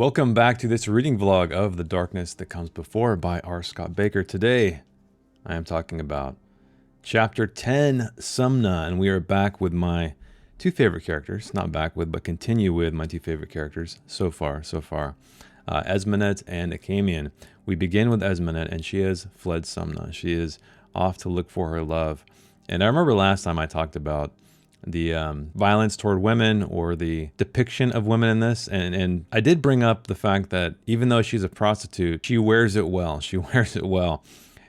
Welcome back to this reading vlog of The Darkness That Comes Before by R. Scott Bakker. Today, I am talking about Chapter 10, Sumna, and we are back with my two favorite characters. Not back with, but continue with my two favorite characters so far. Esmenet and Achamian. We begin with Esmenet, and she has fled Sumna. She is off to look for her love. And I remember last time I talked about the violence toward women, or the depiction of women in this, and I did bring up the fact that even though she's a prostitute, she wears it well. She wears it well.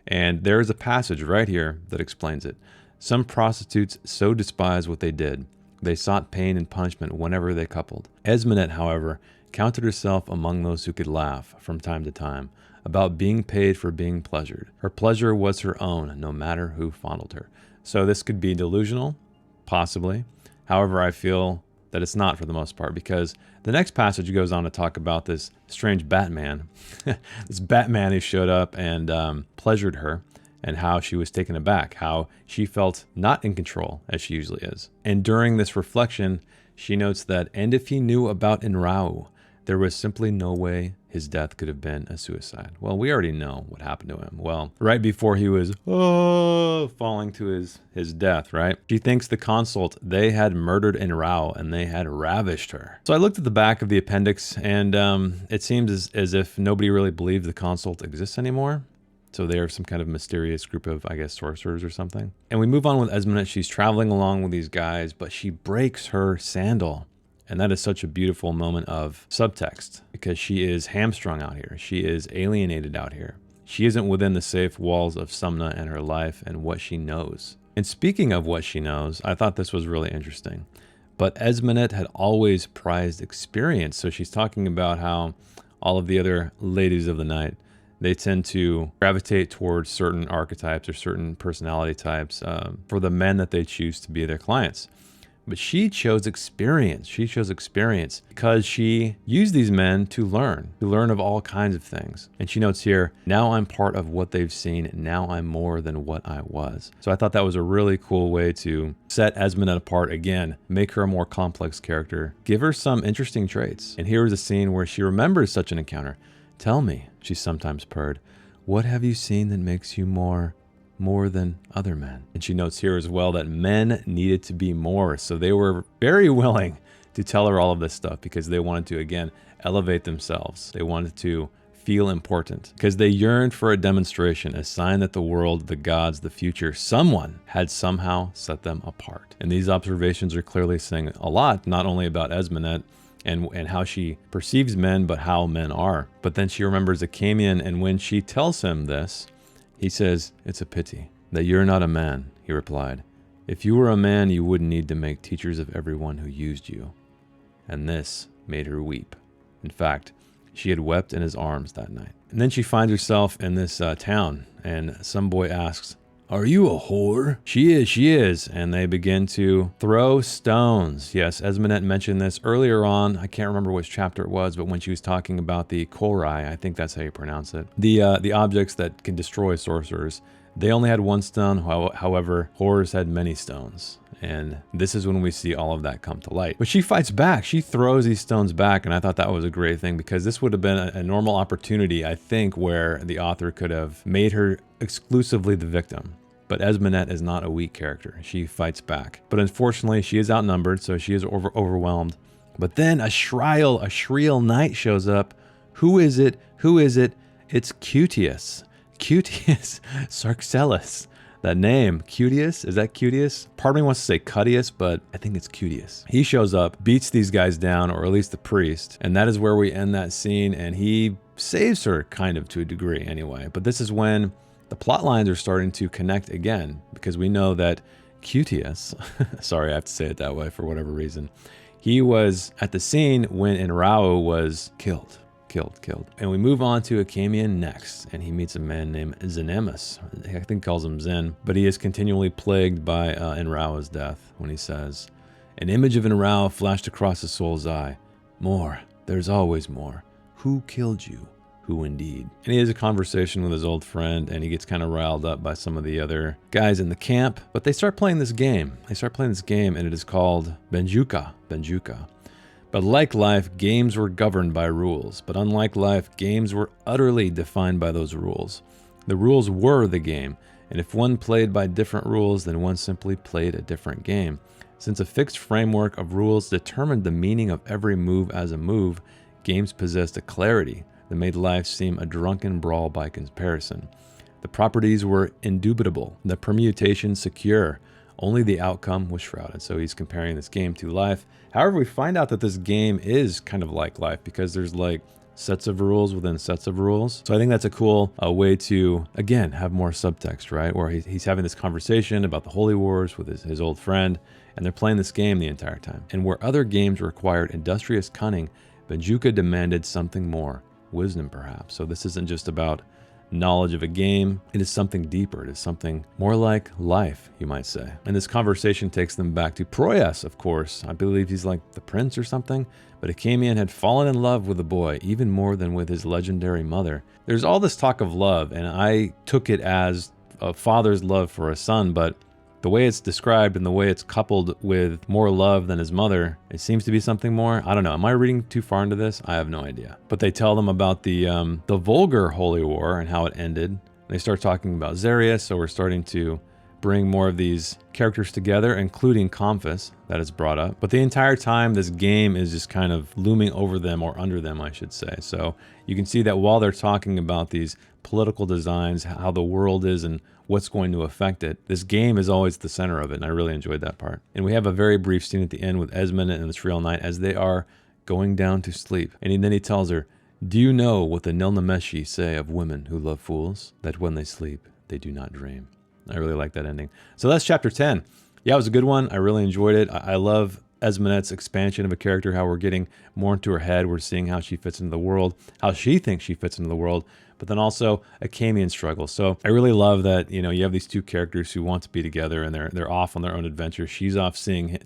And there is a passage right here that explains it. Some prostitutes so despised what they did, they sought pain and punishment whenever they coupled. Esmenet, however, counted herself among those who could laugh from time to time about being paid for being pleasured. Her pleasure was her own, no matter who fondled her. So this could be delusional, possibly. However, I feel that it's not for the most part, because the next passage goes on to talk about this strange Batman, this Batman who showed up and pleasured her, and how she was taken aback, how she felt not in control as she usually is. And during this reflection, she notes that, and if he knew about Inrao, there was simply no way his death could have been a suicide. Well, we already know what happened to him. Well, right before he was falling to his death, right? She thinks the consult, they had murdered Inrao and they had ravished her. So I looked at the back of the appendix, and it seems as if nobody really believed the consult exists anymore. So they are some kind of mysterious group of, I guess, sorcerers or something. And we move on with Esmenet. She's traveling along with these guys, but she breaks her sandal. And that is such a beautiful moment of subtext, because she is hamstrung out here. She is alienated out here. She isn't within the safe walls of Sumna and her life and what she knows. And speaking of what she knows, I thought this was really interesting. But Esmenet had always prized experience. So she's talking about how all of the other ladies of the night, they tend to gravitate towards certain archetypes or certain personality types for the men that they choose to be their clients. But she chose experience. She chose experience because she used these men to learn of all kinds of things. And she notes here, now I'm part of what they've seen. Now I'm more than what I was. So I thought that was a really cool way to set Esmenet apart again, make her a more complex character, give her some interesting traits. And here is a scene where she remembers such an encounter. Tell me, she sometimes purred, what have you seen that makes you more than other men? And she notes here as well that men needed to be more. So they were very willing to tell her all of this stuff because they wanted to, again, elevate themselves. They wanted to feel important because they yearned for a demonstration, a sign that the world, the gods, the future, someone had somehow set them apart. And these observations are clearly saying a lot, not only about Esmenet and how she perceives men, but how men are. But then she remembers Achamian, and when she tells him this, he says, it's a pity that you're not a man, he replied. If you were a man, you wouldn't need to make teachers of everyone who used you. And this made her weep. In fact, she had wept in his arms that night. And then she finds herself in this town, and some boy asks, are you a whore? She is. And they begin to throw stones. Yes, Esmenet mentioned this earlier on. I can't remember which chapter it was, but when she was talking about the Korai, I think that's how you pronounce it. The objects that can destroy sorcerers, they only had one stone. However, whores had many stones. And this is when we see all of that come to light. But she fights back. She throws these stones back. And I thought that was a great thing, because this would have been a normal opportunity, I think, where the author could have made her exclusively the victim. But Esmenet is not a weak character. She fights back. But unfortunately, she is outnumbered, so she is overwhelmed. But then a shrill knight shows up. Who is it? It's Cutius. Cutius Sarxellus. That name, Cutius, is that Cutius? Part of me wants to say Cutius, but I think it's Cutius. He shows up, beats these guys down, or at least the priest, and that is where we end that scene, and he saves her, kind of, to a degree anyway. But this is when the plot lines are starting to connect again, because we know that Cutius, sorry, I have to say it that way for whatever reason, he was at the scene when Inrao was killed. And we move on to Achamian next, and he meets a man named Zenemus. I think he calls him Zen, but he is continually plagued by Inrao's death when he says, an image of Inrao flashed across his soul's eye. More, there's always more. Who killed you? Who indeed? And he has a conversation with his old friend, and he gets kind of riled up by some of the other guys in the camp, but they start playing this game. And it is called Benjuka. But like life, games were governed by rules. But unlike life, games were utterly defined by those rules. The rules were the game, and if one played by different rules, then one simply played a different game. Since a fixed framework of rules determined the meaning of every move as a move, games possessed a clarity that made life seem a drunken brawl by comparison. The properties were indubitable, the permutations secure, only the outcome was shrouded. So he's comparing this game to life. However, we find out that this game is kind of like life because there's like sets of rules within sets of rules. So I think that's a cool way to, again, have more subtext, right? Where he's having this conversation about the Holy Wars with his old friend, and they're playing this game the entire time. And where other games required industrious cunning, Benjuka demanded something more, wisdom perhaps. So this isn't just about knowledge of a game, it is something deeper. It is something more like life, you might say. And this conversation takes them back to Proyas, of course. I believe he's like the prince or something, but Acamian had fallen in love with the boy, even more than with his legendary mother. There's all this talk of love, and I took it as a father's love for a son, but the way it's described and the way it's coupled with more love than his mother, it seems to be something more. I don't know. Am I reading too far into this? I have no idea. But they tell them about the vulgar Holy War and how it ended. They start talking about Xerius, so we're starting to bring more of these characters together, including Comphis, that is brought up. But the entire time, this game is just kind of looming over them, or under them, I should say. So you can see that while they're talking about these political designs, how the world is and what's going to affect it, this game is always the center of it, and I really enjoyed that part. And we have a very brief scene at the end with Esmond and the Sriel Knight as they are going down to sleep. And then he tells her, "Do you know what the Nilnameshi say of women who love fools? That when they sleep, they do not dream." I really like that ending. So that's chapter 10. Yeah, it was a good one. I really enjoyed it. I love Esmondette's expansion of a character, how we're getting more into her head. We're seeing how she fits into the world, how she thinks she fits into the world, but then also Acamian struggle. So I really love that, you know, you have these two characters who want to be together and they're off on their own adventure. She's off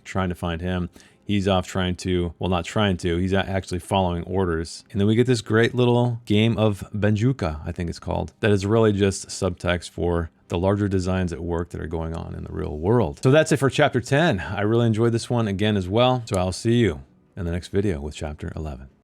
trying to find him. He's off trying to, well, not trying to, he's actually following orders. And then we get this great little game of Benjuka, I think it's called, that is really just subtext for the larger designs at work that are going on in the real world. So that's it for chapter 10. I really enjoyed this one again as well. So I'll see you in the next video with chapter 11.